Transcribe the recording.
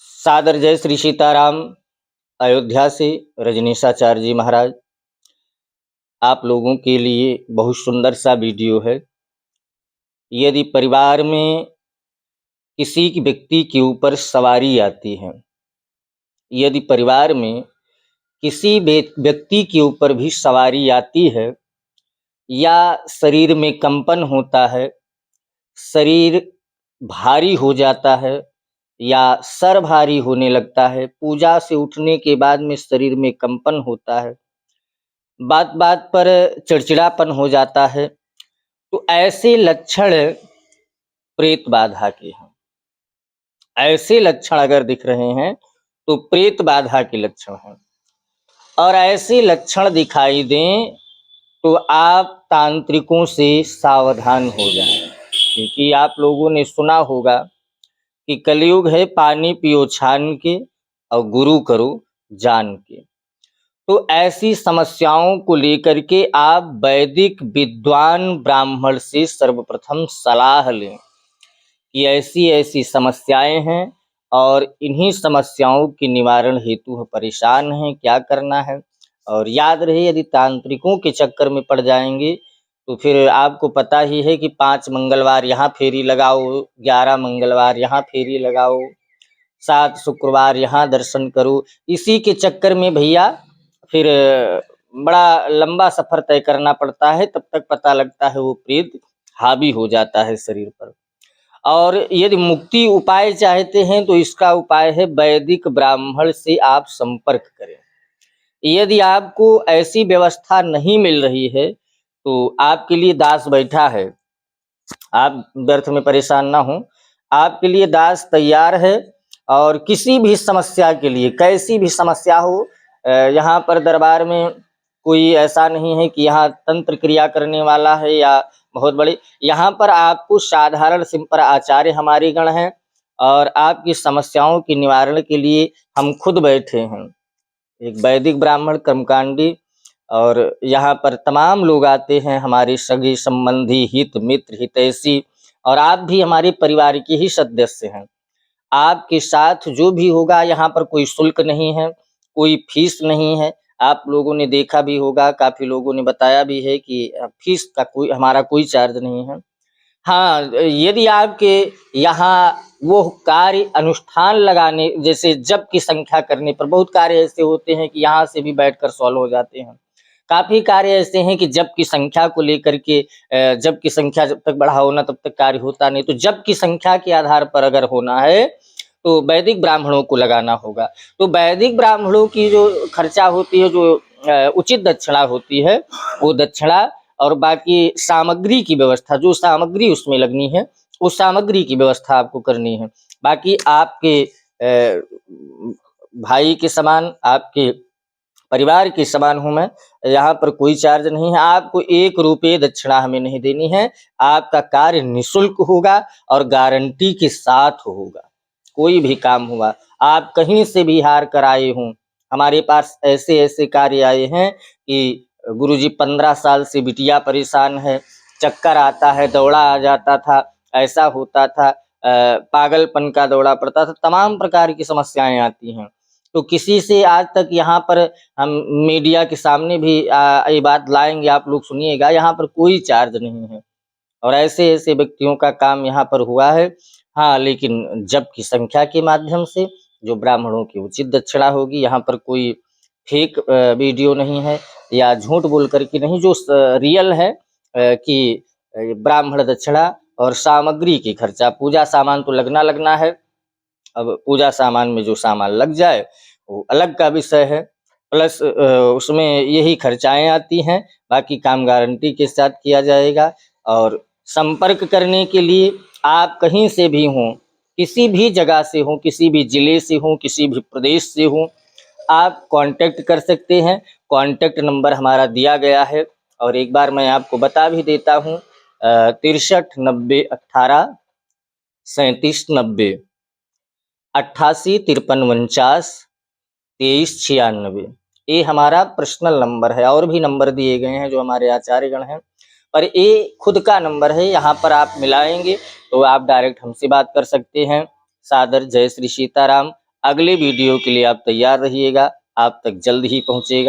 सादर जय श्री सीताराम। अयोध्या से रजनीशाचार्य जी महाराज, आप लोगों के लिए बहुत सुंदर सा वीडियो है। यदि परिवार में किसी की व्यक्ति के ऊपर सवारी आती है, यदि परिवार में किसी व्यक्ति के ऊपर भी सवारी आती है, या शरीर में कंपन होता है, शरीर भारी हो जाता है, या सर भारी होने लगता है, पूजा से उठने के बाद में शरीर में कंपन होता है, बात बात पर चिड़चिड़ापन हो जाता है, तो ऐसे लक्षण प्रेत बाधा के हैं। ऐसे लक्षण अगर दिख रहे हैं तो प्रेत बाधा के लक्षण हैं। और ऐसे लक्षण दिखाई दें तो आप तांत्रिकों से सावधान हो जाएं, क्योंकि आप लोगों ने सुना होगा कि कलयुग है पानी पियो छान के और गुरु करो जान के। तो ऐसी समस्याओं को लेकर के आप वैदिक विद्वान ब्राह्मण से सर्वप्रथम सलाह लें कि ऐसी ऐसी समस्याएं हैं और इन्हीं समस्याओं के निवारण हेतु हम परेशान हैं, क्या करना है। और याद रहे, यदि तांत्रिकों के चक्कर में पड़ जाएंगे तो फिर आपको पता ही है कि 5 मंगलवार यहाँ फेरी लगाओ, 11 मंगलवार यहाँ फेरी लगाओ, 7 शुक्रवार यहाँ दर्शन करो। इसी के चक्कर में भैया फिर बड़ा लंबा सफर तय करना पड़ता है, तब तक पता लगता है वो प्रेत हावी हो जाता है शरीर पर। और यदि मुक्ति उपाय चाहते हैं तो इसका उपाय है वैदिक ब्राह्मण से आप संपर्क करें। यदि आपको ऐसी व्यवस्था नहीं मिल रही है तो आपके लिए दास बैठा है, आप व्यर्थ में परेशान ना हो, आपके लिए दास तैयार है। और किसी भी समस्या के लिए, कैसी भी समस्या हो, यहाँ पर दरबार में कोई ऐसा नहीं है कि यहाँ तंत्र क्रिया करने वाला है या बहुत बड़े। यहाँ पर आपको साधारण सिंपल आचार्य हमारे गण हैं और आपकी समस्याओं के निवारण के लिए हम खुद बैठे हैं। एक वैदिक ब्राह्मण कर्मकांडी, और यहाँ पर तमाम लोग आते हैं, हमारे सगे संबंधी, हित मित्र, हितैषी, और आप भी हमारे परिवार के ही सदस्य हैं। आपके साथ जो भी होगा, यहाँ पर कोई शुल्क नहीं है, कोई फीस नहीं है। आप लोगों ने देखा भी होगा, काफी लोगों ने बताया भी है कि फीस का हमारा कोई चार्ज नहीं है। हाँ, यदि आपके यहाँ वो कार्य अनुष्ठान लगाने, जैसे जप की संख्या करने पर, बहुत कार्य ऐसे होते हैं कि यहाँ से भी बैठकर सॉल्व हो जाते हैं। काफी कार्य ऐसे हैं कि जप की संख्या को लेकर के, जप की संख्या जब तक बढ़ाओ ना तब तक कार्य होता नहीं। तो जप की संख्या के आधार पर अगर होना है तो वैदिक ब्राह्मणों को लगाना होगा। तो वैदिक ब्राह्मणों की जो खर्चा होती है, जो उचित दक्षिणा होती है, वो दक्षिणा और बाकी सामग्री की व्यवस्था, जो सामग्री उसमें लगनी है उस सामग्री की व्यवस्था आपको करनी है। बाकी आपके भाई के समान, आपके परिवार के समान हूं मैं, यहाँ पर कोई चार्ज नहीं है। आपको 1 रुपये दक्षिणा हमें नहीं देनी है। आपका कार्य निःशुल्क होगा और गारंटी के साथ होगा। कोई भी काम हुआ, आप कहीं से भी हार कर आए हों, हमारे पास ऐसे ऐसे कार्य आए हैं कि गुरुजी 15 साल से बिटिया परेशान है, चक्कर आता है, दौड़ा आ जाता था, ऐसा होता था, पागलपन का दौड़ा पड़ता था, तमाम प्रकार की समस्याएं आती हैं। तो किसी से आज तक, यहाँ पर हम मीडिया के सामने भी ये बात लाएंगे, आप लोग सुनिएगा, यहाँ पर कोई चार्ज नहीं है और ऐसे ऐसे व्यक्तियों का काम यहाँ पर हुआ है। हाँ, लेकिन जप की संख्या के माध्यम से जो ब्राह्मणों की उचित दक्षिणा होगी, यहाँ पर कोई फेक वीडियो नहीं है या झूठ बोल करके नहीं, जो रियल है कि ब्राह्मण दक्षिणा और सामग्री की खर्चा, पूजा सामान तो लगना है। अब पूजा सामान में जो सामान लग जाए वो अलग का विषय है, प्लस उसमें यही खर्चाएं आती हैं। बाकी काम गारंटी के साथ किया जाएगा। और संपर्क करने के लिए आप कहीं से भी हों, किसी भी जगह से हों, किसी भी जिले से हों, किसी भी प्रदेश से हों, आप कांटेक्ट कर सकते हैं। कांटेक्ट नंबर हमारा दिया गया है और एक बार मैं आपको बता भी देता हूँ, 63 90 18 37 90, 88 53 49 23 96। ये हमारा पर्सनल नंबर है। और भी नंबर दिए गए हैं जो हमारे आचार्यगण हैं, पर ये खुद का नंबर है। यहाँ पर आप मिलाएंगे तो आप डायरेक्ट हमसे बात कर सकते हैं। सादर जय श्री सीताराम। अगले वीडियो के लिए आप तैयार रहिएगा, आप तक जल्द ही पहुँचेगा।